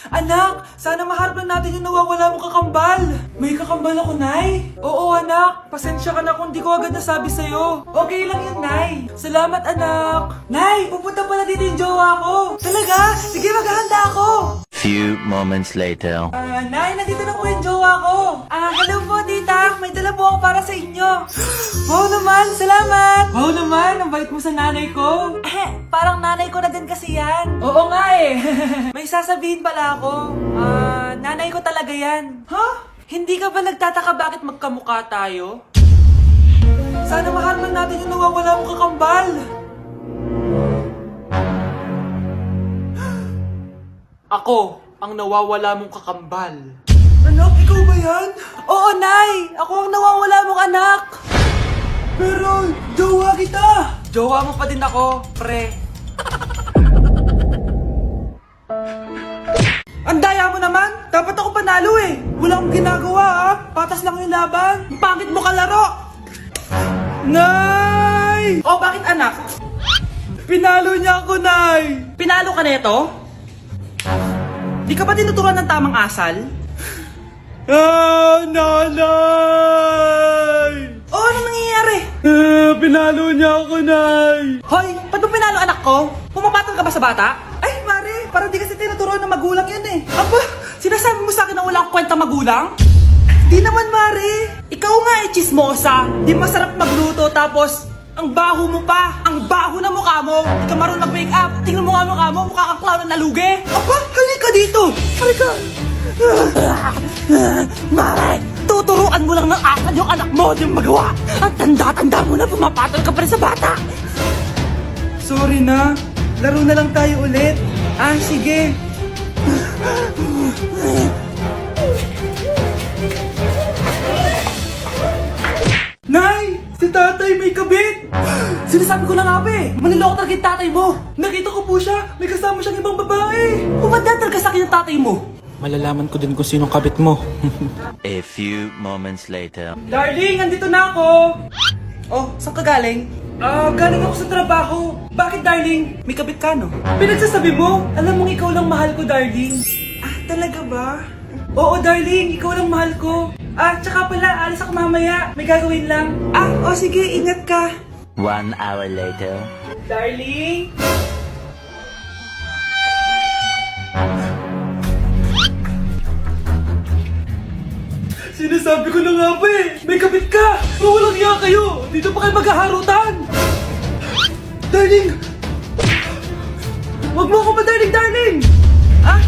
Anak, sana maharap lang natin yung nawawala mong kakambal. May kakambal ako, Nay. Oo, anak. Pasensya ka na kung di ko agad nasabi sa'yo. Okay lang yun, Nay. Salamat, anak. Nay, pupunta pala dito yung jowa ko. Talaga? Sige, maghahanda ako. Few moments later. Nay, nandito na po yung jowa ko. Hello po, tita. May dala po ako para sa inyo. Wow naman, salamat. Wow naman, ang bait mo sa nanay ko. Parang nanay ko na din kasi yan. Oo nga eh. May sasabihin pala ako. Nanay ko talaga yan. Hindi ka ba nagtataka bakit magkamukha tayo? Sana maharman natin yung nawawala mong kakambal. Ako, ang nawawala mong kakambal. Anak, ikaw ba yan? Oo, Nay! Ako ang nawawala mong anak! Pero, jowa kita! Jowa mo pa din ako, pre. Ang daya mo naman! Dapat ako panalo eh! Wala akong ginagawa ah! Patas lang yung laban! Ang pangit mo kalaro! Nay! Oh, bakit anak? Pinalo niya ako, Nay! Pinalo ka neto? Di ka ba tinuturuan ng tamang asal? Nanay! Oh, anong nangyayari? Pinalo niya ako, Nay! Hoy, ba't mo pinalo anak ko? Pumapatol ka ba sa bata? Ay, Mare, parang di kasi tinuturuan ng magulang yan eh. Aba, sinasabi mo sa akin na wala akong kwenta magulang? Di naman, Mare. Ikaw nga eh, chismosa. Di masarap magluto tapos ang baho mo pa! Ang baho na mukha mo! Di ka marunong mag-make up! Tingnan mo nga mukha mo! Mukha kang clown na nalugi! Aba! Halika dito! Halika! Mare! Tuturuan mo lang ng asal yung anak mo! Di mo magawa! Ang tanda-tanda mo na pumapatol ka pa rin sa bata! Sorry na! Laro na lang tayo ulit! Sige! Nay! Si tatay may kabit! Sinasabi ko na nga ba eh! Maniloko talaga yung tatay mo! Nakita ko po siya! May kasama siyang ibang babae! Umanda talaga sa akin yung tatay mo! Malalaman ko din kung sinong kabit mo. A few moments later. Darling, andito na ako! Oh, saan ka galing? Galing ako sa trabaho. Bakit, darling? May kabit ka, no? Pinagsasabi mo? Alam mong ikaw lang mahal ko, darling. Talaga ba? Oo, darling. Ikaw lang mahal ko. Tsaka pala, alis ako mamaya. May gagawin lang. Sige. Ingat ka. 1 hour later. Darling? Sinasabi ko na nga ba eh! May kabit ka! Mawalang iya kayo! Dito pa kayo maghaharutan! Darling! Huwag mo ako ba, darling!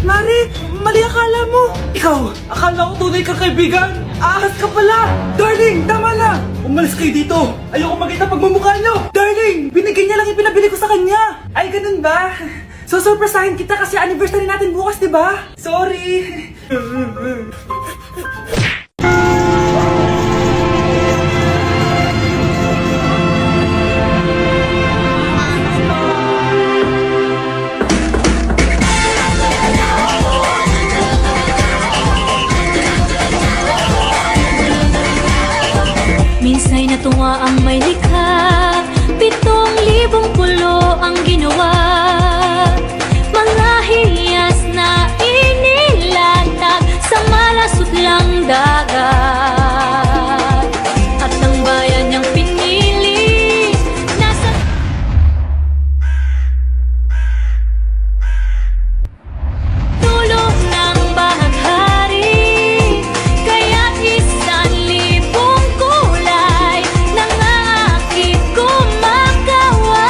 Mari! Mali akala mo! Ikaw! Akala ko tunay kang kaibigan! Ahas ka pala! Darling! Tama na! Umalis kayo dito! Ayoko makita pagmumukha nyo! Darling! Binigyan niya lang yung pinabili ko sa kanya! Ay, ganun ba? So, surpresahin kita kasi anniversary natin bukas, di ba? Sorry! Minsa'y natuwa ang may likha, 7,000 pulo ang ginawa. Mga hiyas na inilatag sa malasutlang dagat. At ang bayan niyang pinili, nasa dulo ng bahaghari. Kaya't 1,000 kulay nangaakit kumakaway.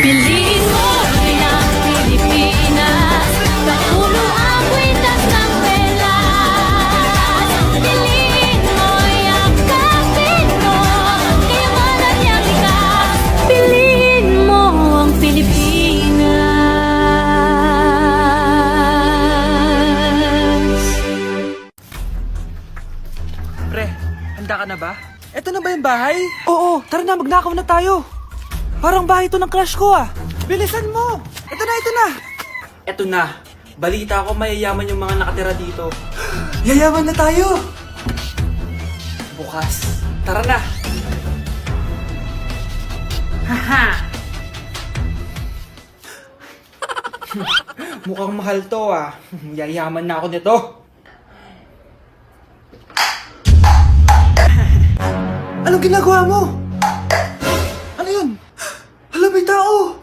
Piliin mo ang Pilipinas, kaulo ang kwintas ng pelas. Piliin mo, yakapin mo, kayamanan niyang likas. Piliin mo ang Pilipinas. Pre, handa ka na ba? Eto na ba yung bahay? Oo, tara na, magnakaw na tayo. Parang bahay to ng crush ko ah. Bilisan mo! Ito na, ito na! Eto na. Balita ko mayayaman yung mga nakatira dito. Yayaman na tayo! Bukas. Tara na! Haha! Mukhang mahal to ah. Yayaman na ako nito. Anong ginagawa mo? Ano yun? Hala, may tao!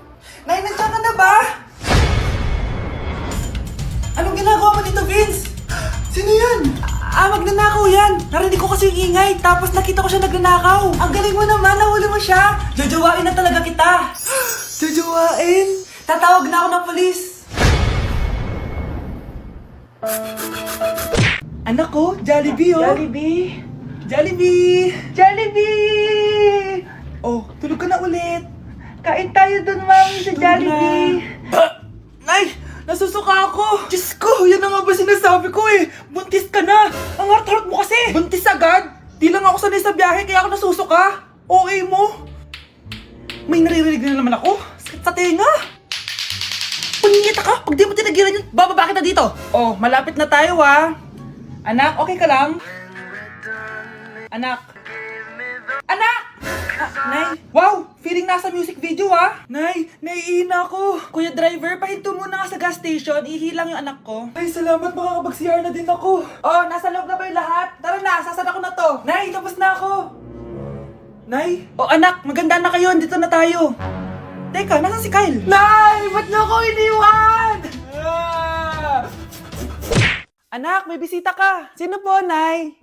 Nay, nandiyan ka na ba? Anong ginagawa mo dito, Vince? Sino yan? Magnanakaw yan! Narinig ko kasi yung ingay, tapos nakita ko siya nagnanakaw. Ang galing mo naman, nahuli mo siya! Jojowain na talaga kita! Jojowain? Tatawag na ako ng polis! Anak ko, Jollibee oh! Jollibee! Jollibee! Jollibee! Oh, tulog ka na ulit! Kain tayo dun, mami, sa Jollibee! Nay! Nasusuka ako! Diyos ko! Yan na nga ba sinasabi ko eh! Buntis ka na! Ang heart-heart mo kasi! Buntis agad? Di lang ako sanay sa biyahe kaya ako nasusuka! OA mo! May naririnig na naman ako! Sakit sa tenga! Pangingita ka! Pag di mo tinagilan yun, bababa kita dito! Oh, malapit na tayo ah! Anak, okay ka lang? Anak! Anak! Nay! Wow! Feeling nasa music video ah! Nay! Naiihina ako! Kuya driver, pahinto muna nga sa gas station. Ihilang yung anak ko. Ay, salamat! Makakapag-CR na din ako. Oh, nasa loob na ba yung lahat? Tara na! Sasada ko na to! Nay! Tapos na ako! Nay! Oh, anak! Maganda na kayo! Dito na tayo! Teka, nasan si Kyle? Nay! Ba't niyo ako iniwan? Anak, may bisita ka! Sino po, Nay?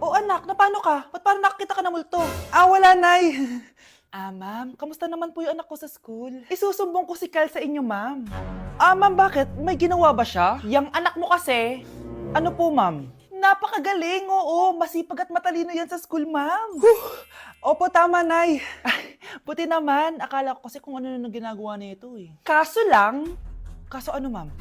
Oh anak, na paano ka? Ba't parang nakakita ka ng multo? Wala, Nay. Ma'am, kamusta naman po yung anak ko sa school? Isusumbong ko si Kyle sa inyo, ma'am. Ma'am, bakit? May ginawa ba siya? Yang anak mo kasi, ano po, ma'am? Napakagaling, oo. Masipag at matalino yan sa school, ma'am. Opo, tama, Nay. Buti naman, akala ko kasi kung ano nang ginagawa nito eh. Kaso ano, ma'am?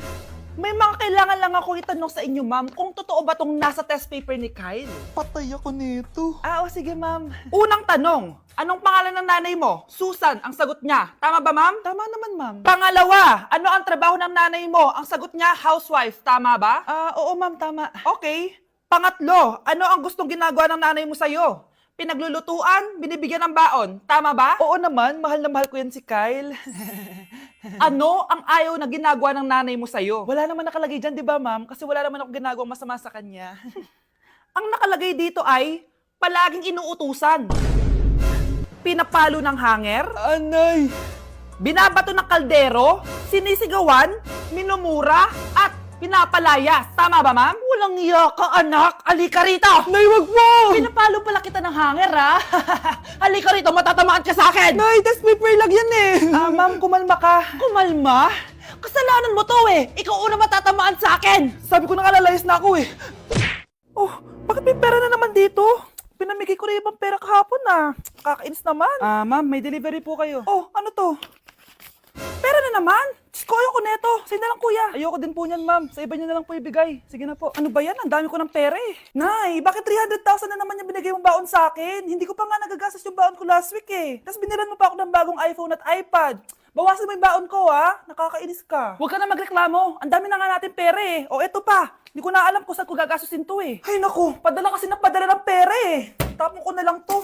May mga kailangan lang ako itanong sa inyo, ma'am, kung totoo ba tong nasa test paper ni Kyle? Patay ako nito. O sige, ma'am. Unang tanong, anong pangalan ng nanay mo? Susan, ang sagot niya. Tama ba, ma'am? Tama naman, ma'am. Pangalawa, ano ang trabaho ng nanay mo? Ang sagot niya, housewife. Tama ba? Oo, ma'am, tama. Okay. Pangatlo, ano ang gustong ginagawa ng nanay mo sa'yo? Pinaglulutuan, binibigyan ng baon. Tama ba? Oo naman, mahal na mahal ko yan si Kyle. Ano ang ayaw na ginagawa ng nanay mo sa'yo? Wala naman nakalagay dyan, di ba, ma'am? Kasi wala naman ako ginagawang masama sa kanya. Ang nakalagay dito ay palaging inuutusan. Pinapalo ng hanger. Anay! Binabato ng kaldero, sinisigawan, minumura, at pinapalayas. Tama ba, ma'am? Walang iya ka, anak. Halika rito. Nay, wag mo. Pinapalo pala kita ng hanger, ha? Halika rito, matatamaan ka sa akin. Nay, test paper lang yan eh. Ma'am, kumalma ka. Kumalma? Kasalanan mo to eh. Ikaw una matatamaan sa akin. Sabi ko na kalalayas na ako eh. Oh, bakit may pera na naman dito? Pinamigay ko rin ibang pera kahapon ah. Kakainis naman. Ma'am, may delivery po kayo. Oh, ano to? Pera na naman? Diyos ko, ayoko neto. Sa'yo na lang, kuya. Ayoko din po niyan, ma'am. Sa iba niyo na lang po ibigay. Sige na po. Ano ba yan? Ang dami ko ng pera eh. Nay, bakit 300,000 na naman yung binigay mong baon sa akin? Hindi ko pa nga nagagastos yung baon ko last week eh. Tapos binilan mo pa ako ng bagong iPhone at iPad. Bawasan mo yung baon ko ha. Nakakainis ka. Huwag ka na magreklamo. Ang dami na nga natin pera eh. O eto pa. Hindi ko na alam kung saan ko gagastusin to eh. Ay naku, padala kasi ng padala ng pera eh. Tapon ko na lang to.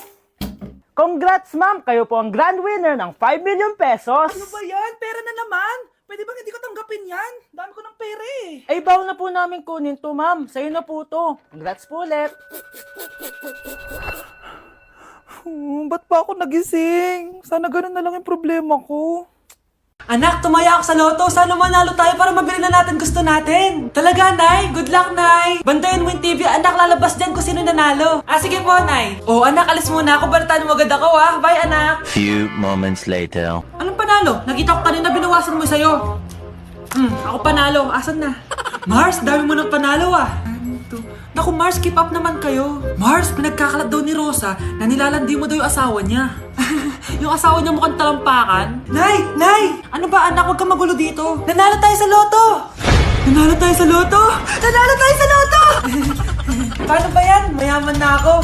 Congrats, ma'am! Kayo po ang grand winner ng 5 million pesos! Ano ba yan? Pera na naman. Pwede bang hindi ko tanggapin yan? Dami ko ng pera eh. Ay, bawal na po namin kunin to, ma'am. Sa'yo na po to. Congrats po ulit. Ba't pa ako nagising? Sana ganun na lang yung problema ko. Anak, tumaya ako sa loto. Sana manalo tayo para mabili na natin gusto natin. Talaga, Nay? Good luck, Nay. Bantayan mo yung TV. Anak, lalabas dyan kung sino nanalo. Sige po, Nay. Anak, alis muna ako. Balitaan mo agad ako, Bye, anak. Few moments later. Anong panalo? Nakita ko kanina binawasan mo sa'yo. Ako panalo. Asan na? Mars, dami mo ng panalo, Naku, Mars, keep up naman kayo. Mars, pinagkakalat daw ni Rosa na nilalandi mo daw yung asawa niya. Yung asawa niya mukhang talampakan. Nay! Nay! Ano ba, anak? Huwag kang magulo dito. Nanalo tayo sa loto! Nanalo tayo sa loto! Nanalo tayo sa loto! Paano ba yan? Mayaman na ako.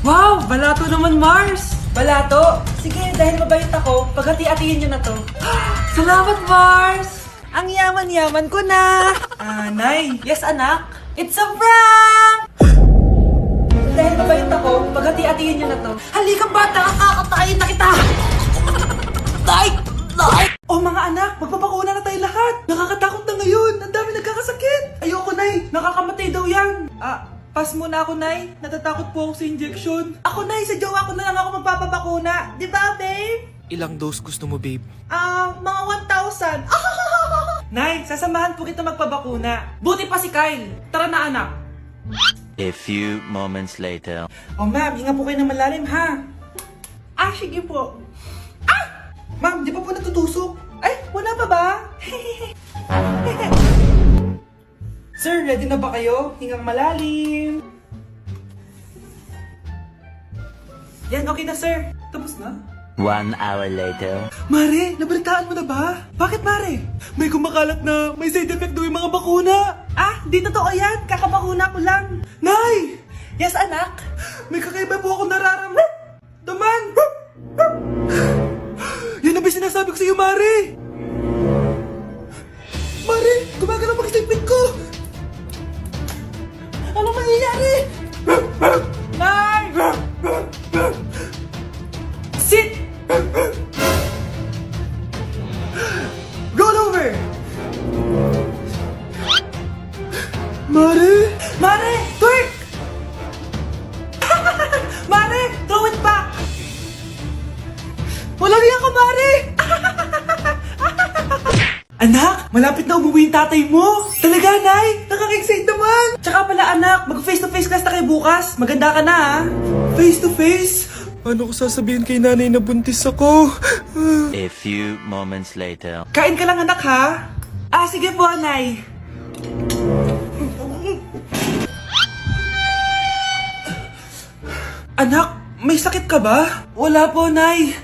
Wow! Balato naman, Mars! Balato? Sige, dahil mabait ako, paghati-hatiin niyo na to. Salamat, Mars! Ang yaman-yaman ko na! Nay! Yes, anak? It's a prank! Dahil mabait ako, paghati-hatiin niyo na to. Halika bata, kakatayin na kita! Tay! Pass muna ako, Nay. Natatakot po ako sa injection. Ako, Nay, sa jowa ko na lang ako magpapabakuna. Di ba, babe? Ilang dose gusto mo, babe? Mga 1,000. Nay, sasamahan po kita magpabakuna. Buti pa si Kyle. Tara na, anak. A few moments later. Oh, ma'am, hinga po kayo ng malalim, ha? Sige po. Ma'am, di pa po natutusok? Ay, wala pa ba? Sir, ready na ba kayo? Hingang malalim. Yan, okay na, sir. Tapos na? 1 hour later. Mare, nabalitaan mo na ba? Bakit, Mare? May kumakalat na may side effect daw yung mga bakuna. Di totoo yan. Kakabakuna ko lang. Nay! Yes, anak? May kakaiba po ako nararamdaman. Yan ang ba sinasabi ko sa iyo, Mare? Mare, gumagalaw ang isipin ko. Ano mangyayari? Nay! Sit! Roll over! Mare! Mare! Twerk! Mare! Throw it back! Walang iya ka, Mare! Anak, malapit na umuwi yung tatay mo. Talaga, Nay? Nakaka-excite naman. Tsaka pala, anak, mag-face-to-face class na kayo bukas. Maganda ka na, ha? Face-to-face? Paano ko sasabihin kay nanay na buntis ako? A few moments later. Kain ka lang, anak, ha? Sige po, Nay. Anak, may sakit ka ba? Wala po, Nay.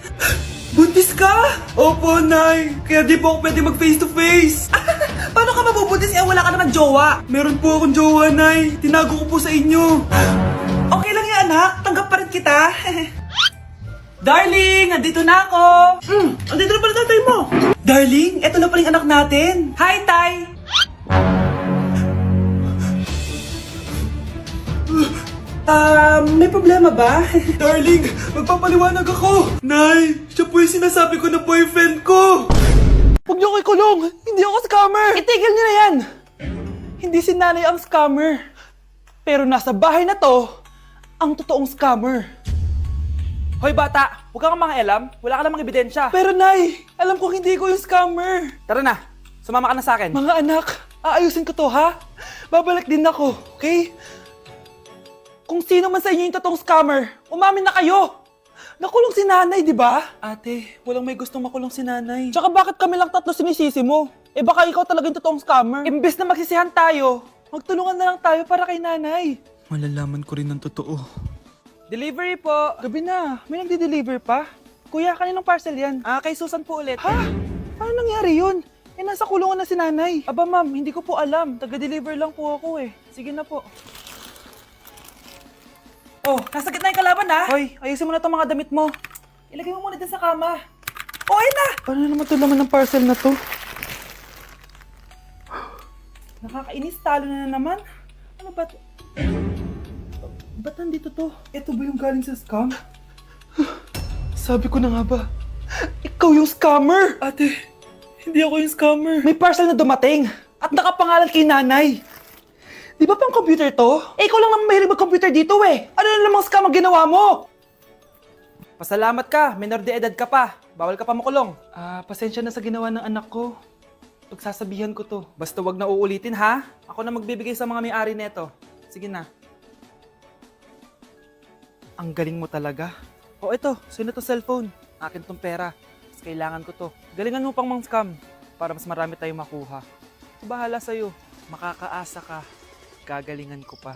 Buntis ka? Opo, Nay. Kaya di po ako pwede mag-face-to-face. Paano ka mabubuntis? Wala ka naman jowa. Meron po akong jowa, Nay. Tinago ko po sa inyo. Okay lang yan, anak. Tanggap pa rin kita. Darling, nandito na ako. Andito na pala tatay mo. Darling, eto na pala yung anak natin. Hi, Tay. May problema ba? Darling, magpapaliwanag ako. Nay, siya po yung sinasabi ko na boyfriend ko. Huwag niyo ko ikulong! Hindi ako scammer! Itigil niyo na yan! Hindi si nanay ang scammer. Pero nasa bahay na to, ang totoong scammer. Hoy bata, huwag kang mangialam. Wala ka namang ebidensya. Pero nay, alam ko hindi ko yung scammer. Tara na, sumama ka na sa akin. Mga anak, aayusin ko to ha? Babalik din ako, okay? Kung sino man sa inyo yung totoong scammer, umamin na kayo! Nakulong si nanay, di ba? Ate, walang may gustong makulong si nanay. Tsaka bakit kami lang tatlo sinisisi mo? Baka ikaw talaga yung totoong scammer. Imbes na magsisihan tayo, magtulungan na lang tayo para kay nanay. Malalaman ko rin ang totoo. Delivery po. Gabi na, may nagde-deliver pa. Kuya, kaninong parcel yan? Kay Susan po ulit. Ha? Paano nangyari yun? Nasa kulungan na si nanay. Aba ma'am, hindi ko po alam. Taga-deliver lang po ako eh. Sige na po. Oh, nasa gitna yung kalaban ha? Hoy, ayusin mo na itong mga damit mo. Ilagay mo muna dyan sa kama. Oh, ayun na! Paano naman ito laman ng parcel na to? Nakakainis, talo na naman. Ano ba ito? Ba't nandito to? Ito ba yung galing sa scam? Sabi ko na nga ba, ikaw yung scammer! Ate, hindi ako yung scammer. May parcel na dumating at nakapangalan kay nanay. Di ba pang computer to? Ikaw lang naman mahilig mag-computer dito eh. Ano na namang scam ang ginawa mo? Pasalamat ka, minor de edad ka pa. Bawal ka pa makulong. Pasensya na sa ginawa ng anak ko. Pagsasabihan ko to. Basta wag na uulitin ha. Ako na magbibigay sa mga may-ari neto. Sige na. Ang galing mo talaga. O ito, sino to cellphone? Akin tong pera. Mas kailangan ko to. Galingan mo pang mang-scam para mas marami tayong makuha. Bahala sa'yo. Makakaasa ka. Gagalingan ko pa.